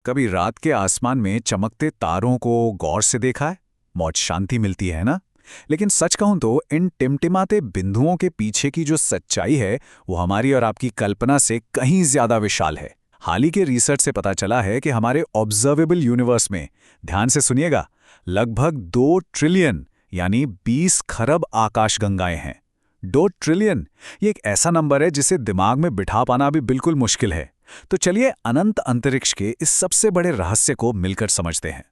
कभी रात के आसमान में चमकते तारों को गौर से देखा है? बहुत शांति मिलती है ना। लेकिन सच कहूं तो इन टिमटिमाते बिंदुओं के पीछे की जो सच्चाई है वो हमारी और आपकी कल्पना से कहीं ज्यादा विशाल है। हाल ही के रिसर्च से पता चला है कि हमारे ऑब्जर्वेबल यूनिवर्स में, ध्यान से सुनिएगा, लगभग 2 ट्रिलियन यानी 20 खरब आकाशगंगाएं हैं। 2 ट्रिलियन, ये एक ऐसा नंबर है जिसे दिमाग में बिठा पाना भी बिल्कुल मुश्किल है। तो चलिए अनंत अंतरिक्ष के इस सबसे बड़े रहस्य को मिलकर समझते हैं।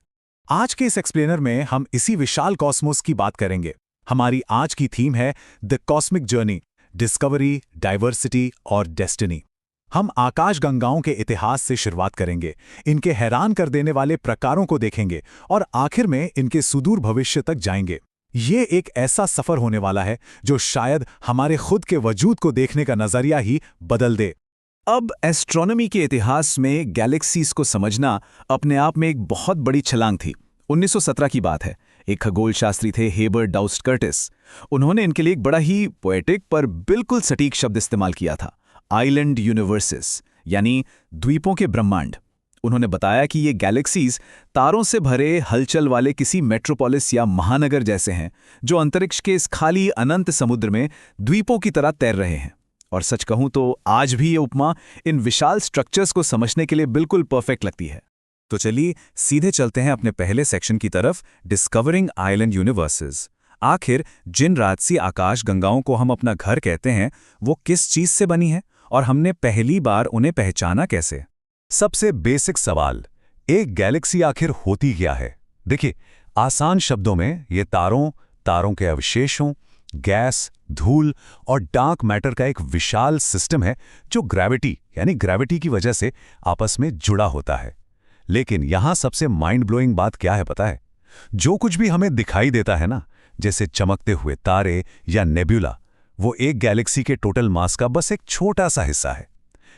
आज के इस एक्सप्लेनर में हम इसी विशाल कॉस्मोस की बात करेंगे। हमारी आज की थीम है the cosmic journey, discovery, diversity और डेस्टिनी। हम आकाशगंगाओं के इतिहास से शुरुआत करेंगे, इनके हैरान कर देने वाले प्रकारों को देखेंगे और आखिर में इनके सुदूर भविष्य तक जाएंगे। ये एक ऐसा सफर होने वाला है जो शायद हमारे खुद के वजूद को देखने का नजरिया ही बदल दे। अब एस्ट्रोनॉमी के इतिहास में गैलेक्सीज को समझना अपने आप में एक बहुत बड़ी छलांग थी। 1917 की बात है। एक खगोलशास्त्री थे हेबर्ट डाउस्ट कर्टिस। उन्होंने इनके लिए एक बड़ा ही पोएटिक पर बिल्कुल सटीक शब्द इस्तेमाल किया था, आइलैंड यूनिवर्सेस, यानी द्वीपों के ब्रह्मांड। उन्होंने बताया कि ये गैलेक्सीज तारों से भरे हलचल वाले किसी मेट्रोपोलिस या महानगर जैसे हैं, जो अंतरिक्ष के इस खाली अनंत समुद्र में द्वीपों की तरह तैर रहे हैं। और सच कहूं तो आज भी ये उपमा इन विशाल स्ट्रक्चर्स को समझने के लिए बिल्कुल परफेक्ट लगती है। तो चलिए सीधे चलते हैं अपने पहले सेक्शन की तरफ, डिस्कवरिंग आइलैंड यूनिवर्सेस। आखिर जिन राजसी आकाशगंगाओं को हम अपना घर कहते हैं, वो किस चीज से बनी है और हमने पहली बार उन्हें पहचाना कैसे? सबसे बेसिक सवाल, एक गैलेक्सी आखिर होती क्या है? देखिए, आसान शब्दों में ये तारों के अवशेषों, गैस, धूल और डार्क मैटर का एक विशाल सिस्टम है जो ग्रेविटी की वजह से आपस में जुड़ा होता है। लेकिन यहां सबसे माइंड ब्लोइंग बात क्या है पता है? जो कुछ भी हमें दिखाई देता है ना, जैसे चमकते हुए तारे या नेब्यूला, वो एक गैलेक्सी के टोटल मास का बस एक छोटा सा हिस्सा है।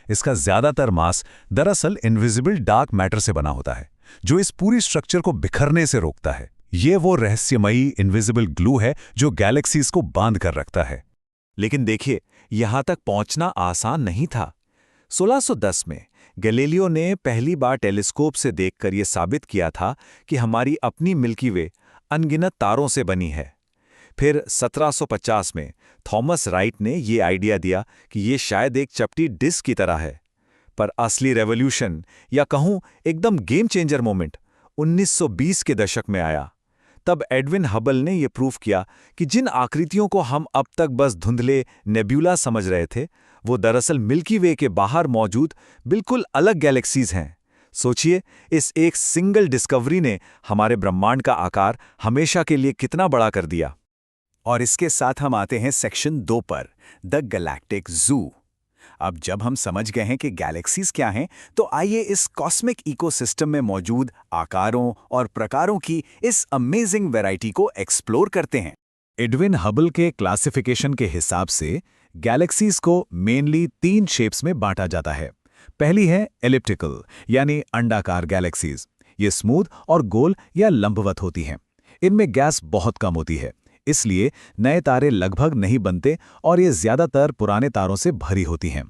इसका ज्यादातर मास दरअसल इनविजिबल डार्क मैटर से बना होता है, जो इस पूरी स्ट्रक्चर को बिखरने से रोकता है। ये वो रहस्यमयी इनविजिबल ग्लू है जो गैलेक्सीज को बांध कर रखता है। लेकिन देखिए, यहां तक पहुंचना आसान नहीं था। 1610 में गैलीलियो ने पहली बार टेलीस्कोप से देखकर यह साबित किया था कि हमारी अपनी मिल्की वे अनगिनत तारों से बनी है। फिर 1750 में थॉमस राइट ने यह आइडिया दिया कि यह शायद एक चपटी डिस्क की तरह है। पर असली रेवोल्यूशन, या कहूं एकदम गेम चेंजर मोमेंट, 1920 के दशक में आया। तब एडविन हबल ने यह प्रूफ किया कि जिन आकृतियों को हम अब तक बस धुंधले नेब्यूला समझ रहे थे, वो दरअसल मिल्की वे के बाहर मौजूद बिल्कुल अलग गैलेक्सीज हैं। सोचिए, इस एक सिंगल डिस्कवरी ने हमारे ब्रह्मांड का आकार हमेशा के लिए कितना बड़ा कर दिया। और इसके साथ हम आते हैं सेक्शन 2 पर, द गैलेक्टिक जू। अब जब हम समझ गए हैं कि गैलेक्सीज क्या हैं, तो आइए इस कॉस्मिक इकोसिस्टम में मौजूद आकारों और प्रकारों की इस अमेजिंग वैरायटी को एक्सप्लोर करते हैं। एडविन हबल के क्लासिफिकेशन के हिसाब से गैलेक्सीज को मेनली 3 शेप्स में बांटा जाता है। पहली है एलिप्टिकल, यानी अंडाकार गैलेक्सीज। ये स्मूथ और गोल या लंबवत होती हैं। इनमें गैस बहुत कम होती है, इसलिए नए तारे लगभग नहीं बनते और ये ज्यादातर पुराने तारों से भरी होती हैं।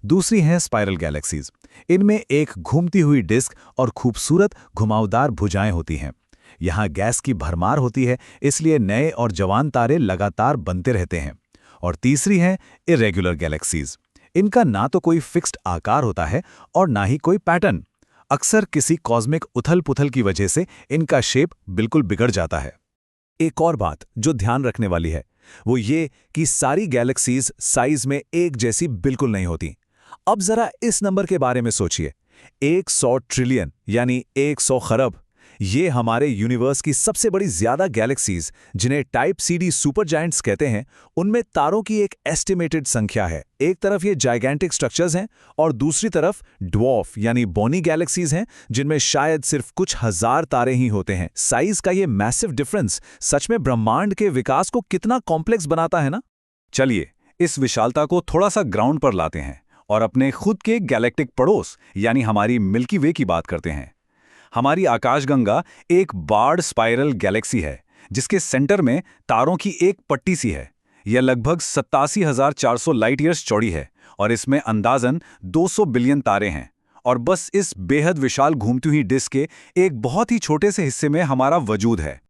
दूसरी हैं स्पाइरल गैलेक्सीज। इनमें एक घूमती हुई डिस्क और खूबसूरत घुमावदार भुजाएं होती हैं। यहाँ गैस की भरमार होती है, इसलिए नए और जवान तारे लगातार बनते रहते हैं। और तीसरी हैं इरेगुलर गैलेक्सीज। इनका ना तो कोई फिक्स्ड आकार होता है और ना ही कोई पैटर्न। अक्सर किसी कॉस्मिक उथल पुथल की वजह से इनका शेप बिल्कुल बिगड़ जाता है। एक और बात जो ध्यान रखने वाली है, वो ये कि सारी गैलेक्सीज साइज में एक जैसी बिल्कुल नहीं होती। अब जरा इस नंबर के बारे में सोचिए, 100 ट्रिलियन यानी 100 खरब। ये हमारे यूनिवर्स की सबसे बड़ी ज्यादा गैलेक्सीज, जिन्हें टाइप सीडी सुपर जायंट्स कहते हैं, उनमें तारों की एक एस्टिमेटेड संख्या है। एक तरफ ये जाइगेंटिक स्ट्रक्चर्स हैं और दूसरी तरफ ड्वार्फ यानी बोनी गैलेक्सीज हैं, जिनमें शायद सिर्फ कुछ हजार तारे ही होते हैं। साइज का ये मैसिव डिफरेंस सच में ब्रह्मांड के विकास को कितना कॉम्प्लेक्स बनाता है ना। चलिए इस विशालता को थोड़ा सा ग्राउंड पर लाते हैं और अपने खुद के गैलेक्टिक पड़ोस यानी हमारी मिल्की वे की बात करते हैं। हमारी आकाशगंगा एक बार्ड स्पाइरल गैलेक्सी है, जिसके सेंटर में तारों की एक पट्टी सी है। यह लगभग 87,400 लाइट ईयर्स चौड़ी है और इसमें अंदाजन 200 बिलियन तारे हैं। और बस इस बेहद विशाल घूमती हुई डिस्क के एक बहुत ही छोटे से हिस्से में हमारा वजूद है।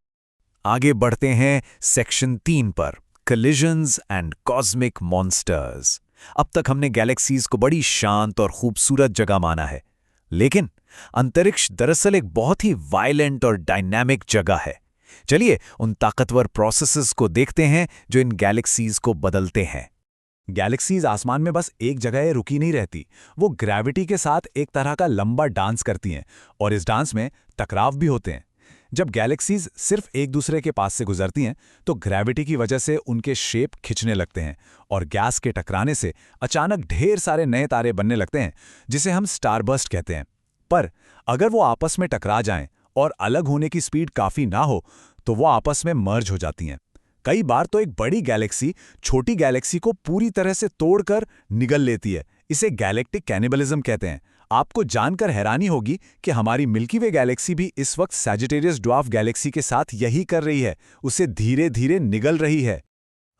आगे बढ़ते हैं सेक्शन 3 पर, कलिजन्स एंड कॉस्मिक मॉन्स्टर्स। अब तक हमने गैलेक्सीज को बड़ी शांत और खूबसूरत जगह माना है, लेकिन अंतरिक्ष दरअसल एक बहुत ही वायलेंट और डायनामिक जगह है। चलिए उन ताकतवर प्रोसेसेस को देखते हैं जो इन गैलेक्सीज को बदलते हैं। गैलेक्सीज आसमान में बस एक जगह रुकी नहीं रहती, वो ग्रेविटी के साथ एक तरह का लंबा डांस करती हैं, और इस डांस में टकराव भी होते हैं। जब गैलेक्सीज सिर्फ एक दूसरे के पास से गुजरती हैं तो ग्रेविटी की वजह से उनके शेप खिंचने लगते हैं और गैस के टकराने से अचानक ढेर सारे नए तारे बनने लगते हैं, जिसे हम स्टारबर्स्ट कहते हैं। पर अगर वो आपस में टकरा जाएं और अलग होने की स्पीड काफ़ी ना हो तो वो आपस में मर्ज हो जाती हैं। कई बार तो एक बड़ी गैलेक्सी छोटी गैलेक्सी को पूरी तरह से तोड़कर निगल लेती है। इसे गैलेक्टिक कैनिबलिज्म कहते हैं। आपको जानकर हैरानी होगी कि हमारी मिल्की वे गैलेक्सी भी इस वक्त सैजिटेरियस ड्वार्फ गैलेक्सी के साथ यही कर रही है, उसे धीरे धीरे निगल रही है।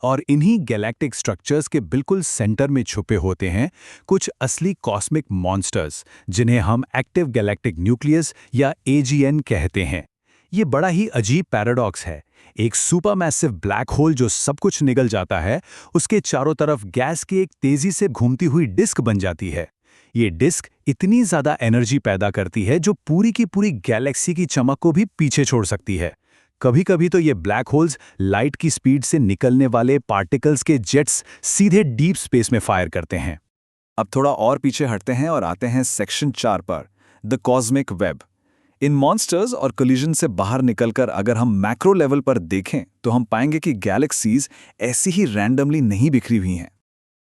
और इन्हीं गैलेक्टिक स्ट्रक्चर्स के बिल्कुल सेंटर में छुपे होते हैं कुछ असली कॉस्मिक मॉन्स्टर्स, जिन्हें हम एक्टिव गैलेक्टिक न्यूक्लियस या AGN कहते हैं। ये बड़ा ही अजीब पैराडॉक्स है। एक सुपरमैसिव ब्लैक होल जो सब कुछ निगल जाता है, उसके चारों तरफ गैस की एक तेजी से घूमती हुई डिस्क बन जाती है। ये डिस्क इतनी ज्यादा एनर्जी पैदा करती है जो पूरी की पूरी गैलेक्सी की चमक को भी पीछे छोड़ सकती है। कभी कभी तो ये ब्लैक होल्स लाइट की स्पीड से निकलने वाले पार्टिकल्स के जेट्स सीधे डीप स्पेस में फायर करते हैं। अब थोड़ा और पीछे हटते हैं और आते हैं सेक्शन 4 पर, the cosmic web. In monsters और कोलिजन से बाहर निकलकर अगर हम मैक्रो लेवल पर देखें तो हम पाएंगे कि गैलेक्सीज ऐसी ही रैंडमली नहीं बिखरी हुई हैं।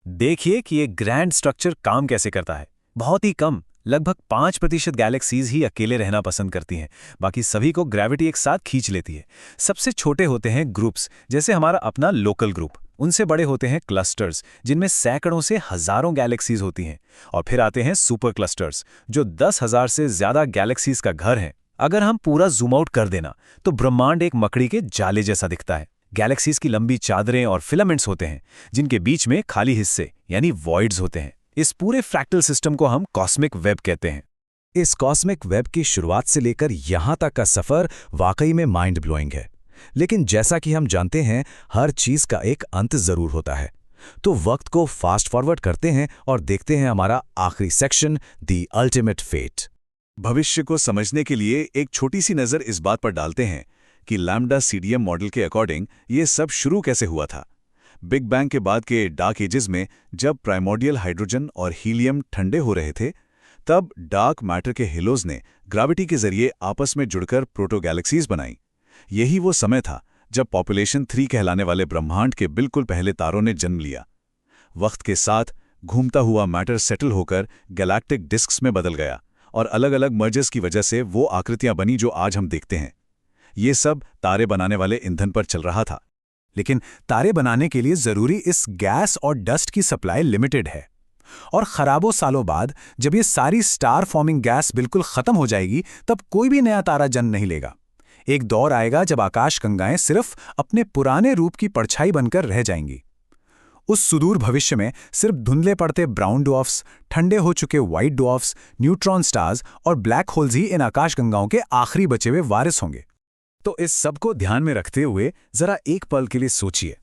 देखिए कि ये ग्रैंड स्ट्रक्चर काम कैसे करता है। बहुत ही कम, लगभग 5% गैलेक्सीज ही अकेले रहना पसंद करती हैं, बाकी सभी को ग्रेविटी एक साथ खींच लेती है। सबसे छोटे होते हैं ग्रुप्स, जैसे हमारा अपना लोकल ग्रुप। उनसे बड़े होते हैं क्लस्टर्स, जिनमें सैकड़ों से हजारों गैलेक्सीज होती हैं। और फिर आते हैं सुपर क्लस्टर्स, जो 10,000 से ज्यादा गैलेक्सीज का घर हैं। अगर हम पूरा जूम आउट कर देना तो ब्रह्मांड एक मकड़ी के जाले जैसा दिखता है। गैलेक्सीज की लंबी चादरें और फिलामेंट्स होते हैं, जिनके बीच में खाली हिस्से यानी वॉइड्स होते हैं। इस पूरे फ्रैक्टल सिस्टम को हम कॉस्मिक वेब कहते हैं। इस कॉस्मिक वेब की शुरुआत से लेकर यहां तक का सफर वाकई में माइंड ब्लोइंग है। लेकिन जैसा कि हम जानते हैं, हर चीज का एक अंत जरूर होता है। तो वक्त को फास्ट फॉरवर्ड करते हैं और देखते हैं हमारा आखिरी सेक्शन, द अल्टीमेट फेट। भविष्य को समझने के लिए एक छोटी सी नज़र इस बात पर डालते हैं कि लैम्डा CDM मॉडल के अकॉर्डिंग ये सब शुरू कैसे हुआ था। बिग बैंग के बाद के डार्क एजेस में जब प्राइमोर्डियल हाइड्रोजन और हीलियम ठंडे हो रहे थे, तब डार्क मैटर के हेलोज ने ग्रेविटी के जरिए आपस में जुड़कर प्रोटो गैलेक्सीज बनाई। यही वो समय था जब पॉपुलेशन 3 कहलाने वाले ब्रह्मांड के बिल्कुल पहले तारों ने जन्म लिया। वक्त के साथ घूमता हुआ मैटर सेटल होकर गैलेक्टिक डिस्क्स में बदल गया और अलग अलग मर्जर्स की वजह से वो आकृतियां बनी जो आज हम देखते हैं। ये सब तारे बनाने वाले ईंधन पर चल रहा था। लेकिन तारे बनाने के लिए जरूरी इस गैस और डस्ट की सप्लाई लिमिटेड है, और खराबों सालों बाद जब ये सारी स्टार फॉर्मिंग गैस बिल्कुल खत्म हो जाएगी, तब कोई भी नया तारा जन्म नहीं लेगा। एक दौर आएगा जब आकाशगंगाएं सिर्फ अपने पुराने रूप की परछाई बनकर रह जाएंगी। उस सुदूर भविष्य में सिर्फ धुंधले पड़ते ब्राउन ड्वार्फ्स, ठंडे हो चुके व्हाइट ड्वार्फ्स, न्यूट्रॉन स्टार्स और ब्लैक होल्स ही इन आकाशगंगाओं के आखिरी बचे हुए वारिस होंगे। तो इस सब को ध्यान में रखते हुए जरा एक पल के लिए सोचिए,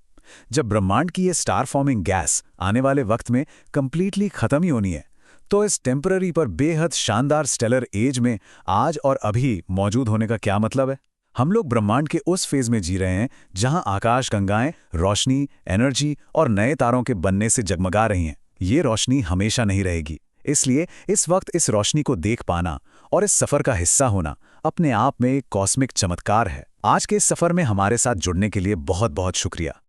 जब ब्रह्मांड की ये स्टार फॉर्मिंग गैस आने वाले वक्त में कंप्लीटली खत्म ही होनी है, तो इस टेम्पररी पर बेहद शानदार स्टेलर एज में आज और अभी मौजूद होने का क्या मतलब है। हम लोग ब्रह्मांड के उस फेज में जी रहे हैं जहां आकाशगंगाएं रोशनी, एनर्जी और नए तारों के बनने से जगमगा रही हैं। ये रोशनी हमेशा नहीं रहेगी, इसलिए इस वक्त इस रोशनी को देख पाना और इस सफर का हिस्सा होना अपने आप में एक कॉस्मिक चमत्कार है। आज के इस सफर में हमारे साथ जुड़ने के लिए बहुत बहुत शुक्रिया।